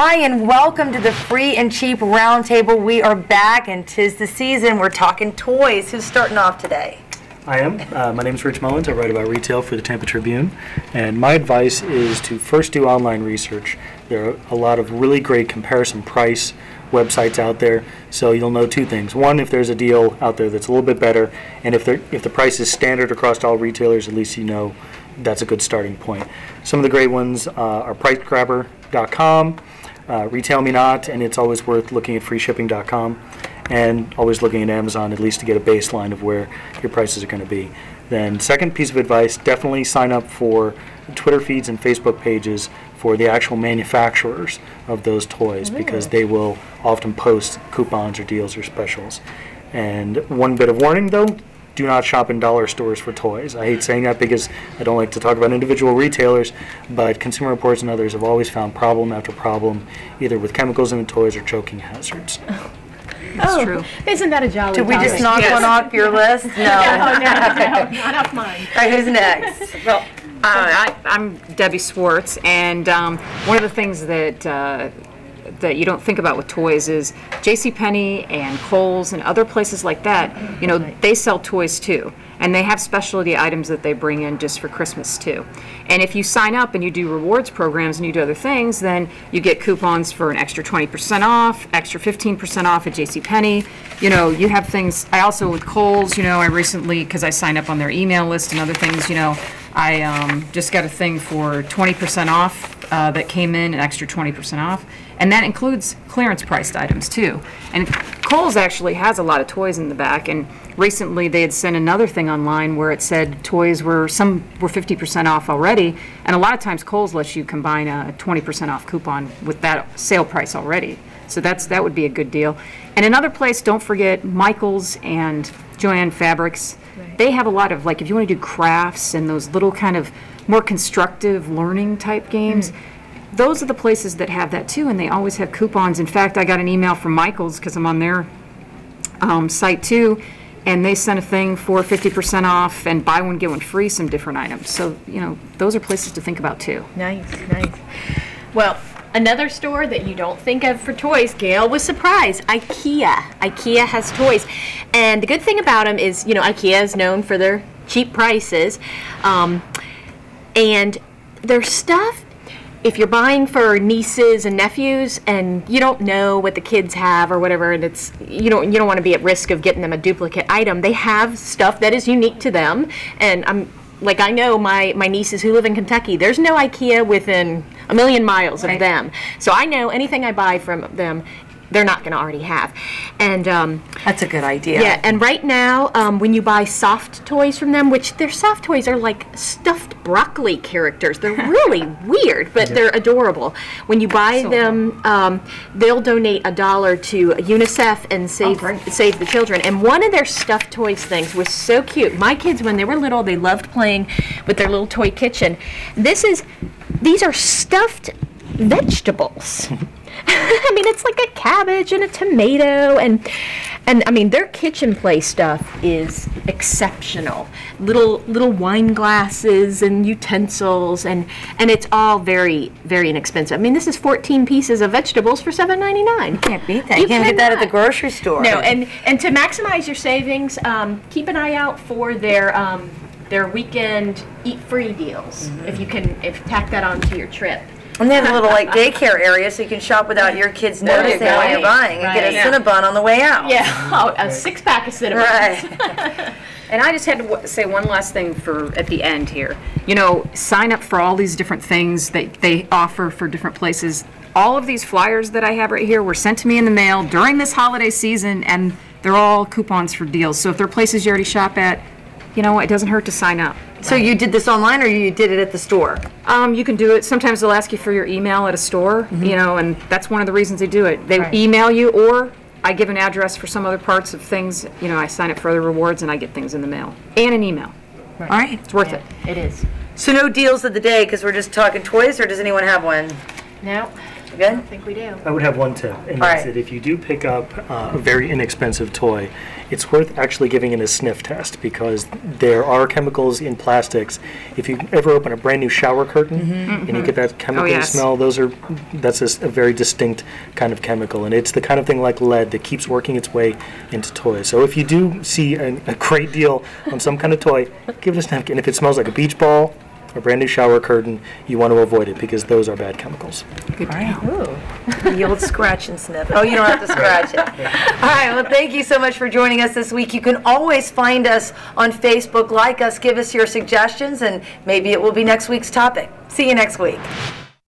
Hi, and welcome to the Free and Cheap Roundtable. We are back, and 'tis the season. We're talking toys. Who's starting off today? I am. My name is Rich Mullins. I write about retail for the Tampa Tribune. And my advice is to first do online research. There are a lot of really great comparison price websites out there, so you'll know two things. One, if there's a deal out there that's a little bit better, and if the price is standard across all retailers, at least you know that's a good starting point. Some of the great ones are pricegrabber.com, Retail Me Not, and it's always worth looking at freeshipping.com, and always looking at Amazon at least to get a baseline of where your prices are going to be. Then second piece of advice, definitely sign up for Twitter feeds and Facebook pages for the actual manufacturers of those toys, because they will often post coupons or deals or specials. And one bit of warning though, do not shop in dollar stores for toys. I hate saying that because I don't like to talk about individual retailers, but Consumer Reports and others have always found problem after problem, either with chemicals in the toys or choking hazards. That's true. Isn't that a jolly Did we just knock one off your list? No. No, not off mine. All right, who's next? Well, I'm Debbie Swartz, and one of the things that that you don't think about with toys is JCPenney and Kohl's and other places like that, you know, they sell toys too. And they have specialty items that they bring in just for Christmas too. And if you sign up and you do rewards programs and you do other things, then you get coupons for an extra 20% off, extra 15% off at JCPenney. You know, you have things. I also, with Kohl's, you know, I recently, because I signed up on their email list and other things, you know, I just got a thing for 20% off that came in, an extra 20% off. And that includes clearance priced items too. And Kohl's actually has a lot of toys in the back, and recently they had sent another thing online where it said toys were, some were 50% off already, and a lot of times Kohl's lets you combine a 20% off coupon with that sale price already. So that would be a good deal. And another place, don't forget Michael's and Joann Fabrics. Right. They have a lot of, like, if you want to do crafts and those little kind of more constructive learning type games, those are the places that have that too, and they always have coupons. In fact, I got an email from Michael's because I'm on their site too, and they sent a thing for 50% off and buy one get one free, some different items. So, you know, those are places to think about too. Nice, nice. Well, another store that you don't think of for toys, Gail was surprised, IKEA. IKEA has toys, and the good thing about them is, you know, IKEA is known for their cheap prices, and their stuff, if you're buying for nieces and nephews and you don't know what the kids have or whatever, and it's you don't want to be at risk of getting them a duplicate item, they have stuff that is unique to them. And I know my nieces who live in Kentucky, there's no IKEA within a million miles of them. So I know anything I buy from them, they're not going to already have. And that's a good idea. Yeah, and right now, when you buy soft toys from them, which their soft toys are like stuffed broccoli characters. They're really weird, but they're adorable. When you buy them, they'll donate $1 to UNICEF and save the children. And one of their stuffed toys things was so cute. My kids, when they were little, they loved playing with their little toy kitchen. These are stuffed vegetables. I mean, it's like a cabbage and a tomato, and I mean, their kitchen play stuff is exceptional. Little wine glasses and utensils, and it's all very, very inexpensive. I mean, this is 14 pieces of vegetables for $7.99. Can't beat that. You can't get that at the grocery store. No, and to maximize your savings, keep an eye out for their weekend eat free deals. If you tack that onto your trip. And they have a little like daycare area, so you can shop without your kids noticing what you're buying and get a Cinnabon on the way out. Yeah, a 6-pack of Cinnabons. Right. And I just had to say one last thing at the end here. You know, sign up for all these different things that they offer for different places. All of these flyers that I have right here were sent to me in the mail during this holiday season, and they're all coupons for deals. So if there are places you already shop at, you know, it doesn't hurt to sign up. So you did this online, or you did it at the store? You can do it. Sometimes they'll ask you for your email at a store, you know, and that's one of the reasons they do it. They email you, or I give an address for some other parts of things. You know, I sign up for other rewards, and I get things in the mail and an email. All right. It's worth it. It is. So no deals of the day because we're just talking toys, or does anyone have one? No. Good? I think we do. I would have one tip, and All that's right. that if you do pick up a very inexpensive toy, it's worth actually giving it a sniff test, because there are chemicals in plastics. If you ever open a brand new shower curtain and you get that chemical yes. smell, that's a very distinct kind of chemical, and it's the kind of thing like lead that keeps working its way into toys. So if you do see a great deal on some kind of toy, give it a sniff. And if it smells like a beach ball, a brand new shower curtain, you want to avoid it, because those are bad chemicals. Good All right. Ooh. The old scratch and sniff. Oh, you don't have to scratch it. All right. Well, thank you so much for joining us this week. You can always find us on Facebook, like us, give us your suggestions, and maybe it will be next week's topic. See you next week.